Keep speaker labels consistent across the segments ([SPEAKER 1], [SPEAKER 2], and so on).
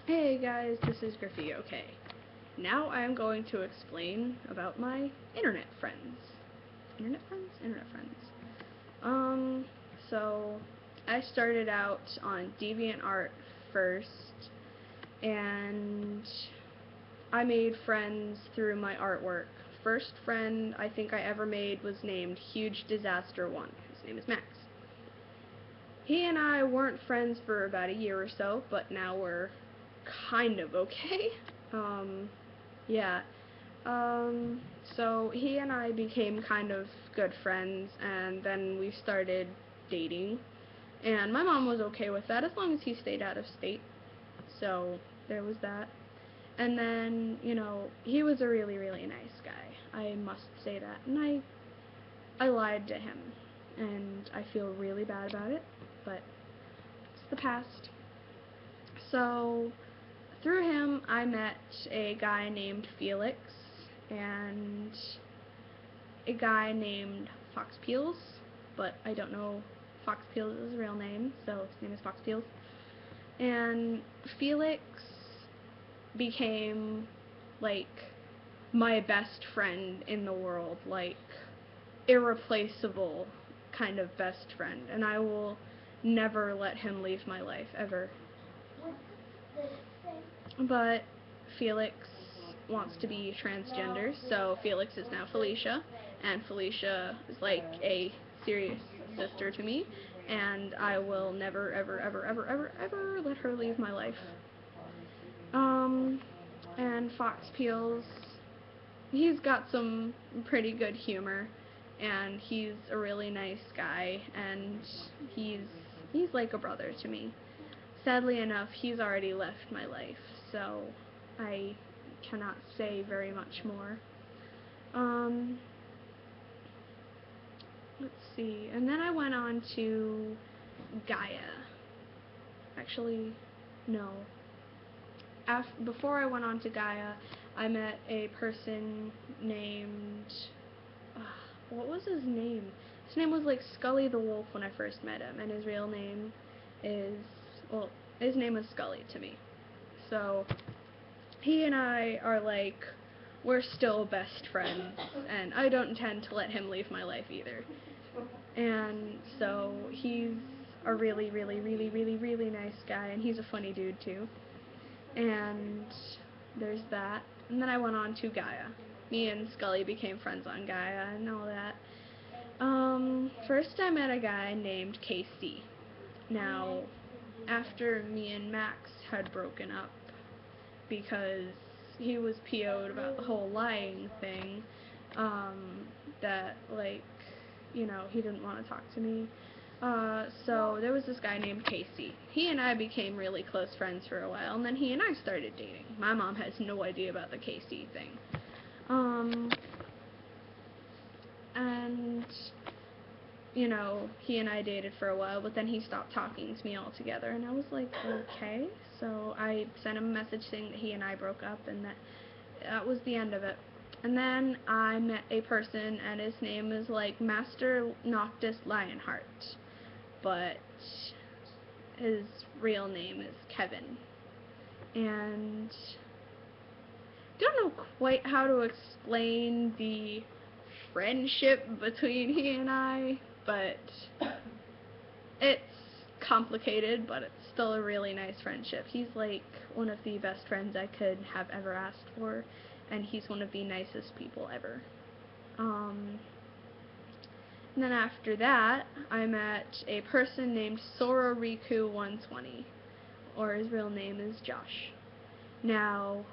[SPEAKER 1] Hey guys, this is Griffey. Okay, now I am going to explain about my internet friends. Internet friends? Internet friends. Um, so I started out on DeviantArt first, and I made friends through my artwork. First friend I think I ever made was named Huge Disaster 1. His name is Max. He and I weren't friends for about a year or so, but now we're kind of okay. Um, yeah. Um, so he and I became kind of good friends, and then we started dating. And my mom was okay with that as long as he stayed out of state. So there was that. And then, he was a really, really nice guy. I must say that. And I lied to him. And I feel really bad about it, but it's the past. So through him, I met a guy named Felix and a guy named Fox Peels, but I don't know Fox Peels' real name, so his name is Fox Peels. And Felix became, like, my best friend in the world, like, irreplaceable kind of best friend, and I will never let him leave my life, ever. But Felix wants to be transgender, so Felix is now Felicia, and Felicia is like a serious sister to me, and I will never, ever, ever, ever, ever, ever let her leave my life. Um, and Fox Peels, he's got some pretty good humor, and he's a really nice guy, and he's he's like a brother to me. Sadly enough, he's already left my life, so I cannot say very much more. Um, let's see. And then I went on to Gaia. Actually, no. Before I went on to Gaia, I met a person named. Uh, what was his name? His name was like Scully the Wolf when I first met him, and his real name is. Well, his name is Scully to me. So, he and I are like, we're still best friends, and I don't intend to let him leave my life either. And so he's a really, really, really, really, really nice guy, and he's a funny dude too. And there's that. And then I went on to Gaia. Me and Scully became friends on Gaia and all that. First I met a guy named Casey. Now, after me and Max had broken up, because he was PO'd about the whole lying thing, that, like, he didn't want to talk to me. So there was this guy named Casey. He and I became really close friends for a while, and then he and I started dating. My mom has no idea about the Casey thing. Um, and, he and I dated for a while, but then he stopped talking to me altogether, and I was like, okay. So I sent him a message saying that he and I broke up, and that was the end of it. And then I met a person, and his name is like Master Noctis Lionheart, but his real name is Kevin. And I don't know quite how to explain the friendship between he and I, but it's complicated, but it's still a really nice friendship. He's like one of the best friends I could have ever asked for, and he's one of the nicest people ever. Um, and then after that, I met a person named Sora Riku 120, or his real name is Josh. Now,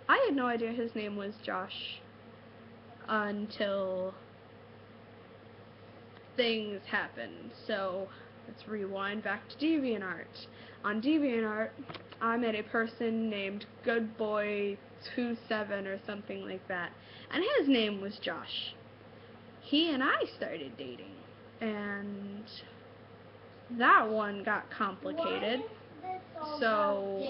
[SPEAKER 1] I had no idea his name was Josh until things happened. So let's rewind back to DeviantArt. On DeviantArt, I met a person named Goodboy27 or something like that, and his name was Josh. He and I started dating, and that one got complicated. So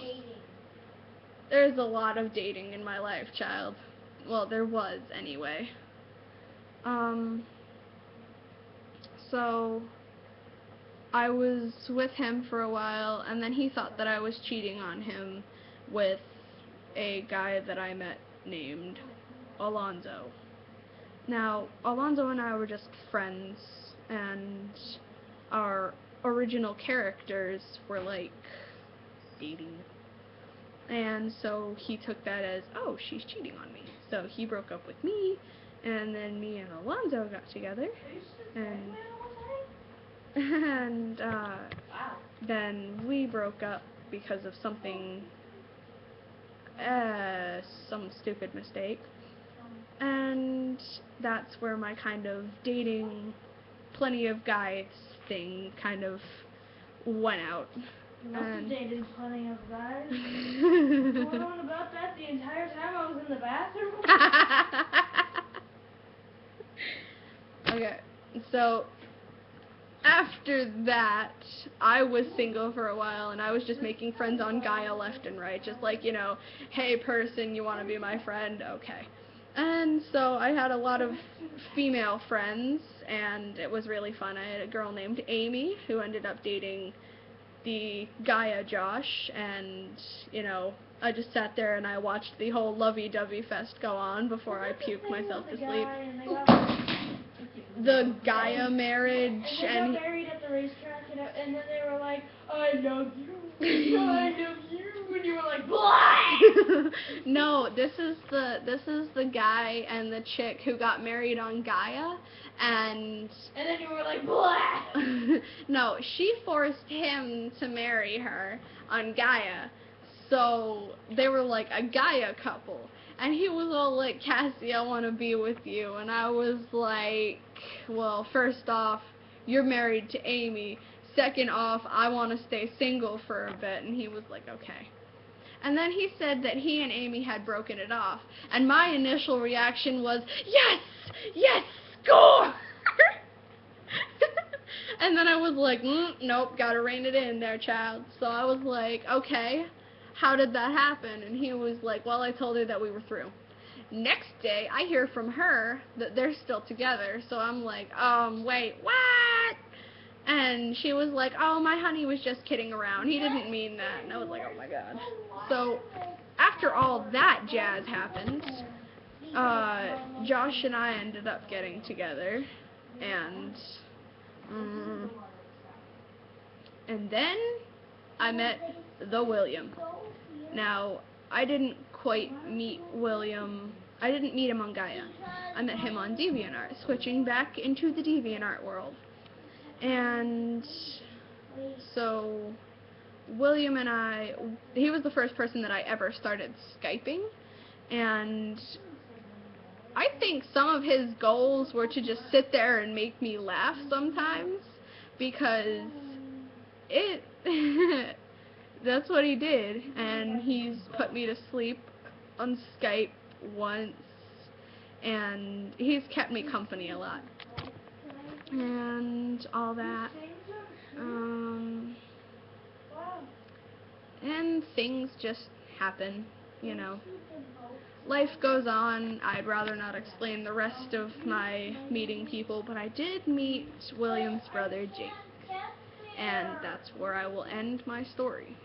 [SPEAKER 1] there's a lot of dating in my life, child. Well, there was anyway. Um, so I was with him for a while, and then he thought that I was cheating on him with a guy that I met named Alonzo. Now, Alonzo and I were just friends, and our original characters were like dating. And so he took that as, oh, she's cheating on me. So he broke up with me, and then me and Alonzo got together, and then we broke up because of something, some stupid mistake. And that's where my kind of dating plenty of guys thing kind of went out.
[SPEAKER 2] You must have dated plenty of guys. Going on about that the entire time I was in the bathroom.
[SPEAKER 1] Okay, so after that, I was single for a while, and I was just making friends on Gaia left and right, just like, you know, hey person, you want to be my friend? Okay. And so I had a lot of female friends, and it was really fun. I had a girl named Amy who ended up dating the Gaia Josh, and, you know, I just sat there and I watched the whole lovey-dovey fest go on before I puked myself to sleep. The Gaia marriage,
[SPEAKER 2] and they got married at the racetrack, and then they were like, I love you, I love you, and you were like, blah!
[SPEAKER 1] No, this is the guy and the chick who got married on Gaia, and
[SPEAKER 2] then you were like, blah!
[SPEAKER 1] No, she forced him to marry her on Gaia, so they were like a Gaia couple. And he was all like, Cassie, I want to be with you. And I was like, well, first off, you're married to Amy. Second off, I want to stay single for a bit. And he was like, okay. And then he said that he and Amy had broken it off. And my initial reaction was, yes! Yes! Score! And then I was like, nope, gotta rein it in there, child. So I was like, okay. How did that happen? And he was like, well, I told her that we were through. Next day, I hear from her that they're still together, so I'm like, wait, what? And she was like, oh, my honey was just kidding around. He didn't mean that. And I was like, oh my god. So, after all that jazz happened, Josh and I ended up getting together, and then I met the William. Now, I didn't quite meet William. I didn't meet him on Gaia. I met him on DeviantArt, switching back into the DeviantArt world. And so, William and I, he was the first person that I ever started Skyping, and I think some of his goals were to just sit there and make me laugh sometimes, because that's what he did, and he's put me to sleep on Skype once, and he's kept me company a lot, and all that, and things just happen, you know. Life goes on. I'd rather not explain the rest of my meeting people, but I did meet William's brother, Jake. And that's where I will end my story.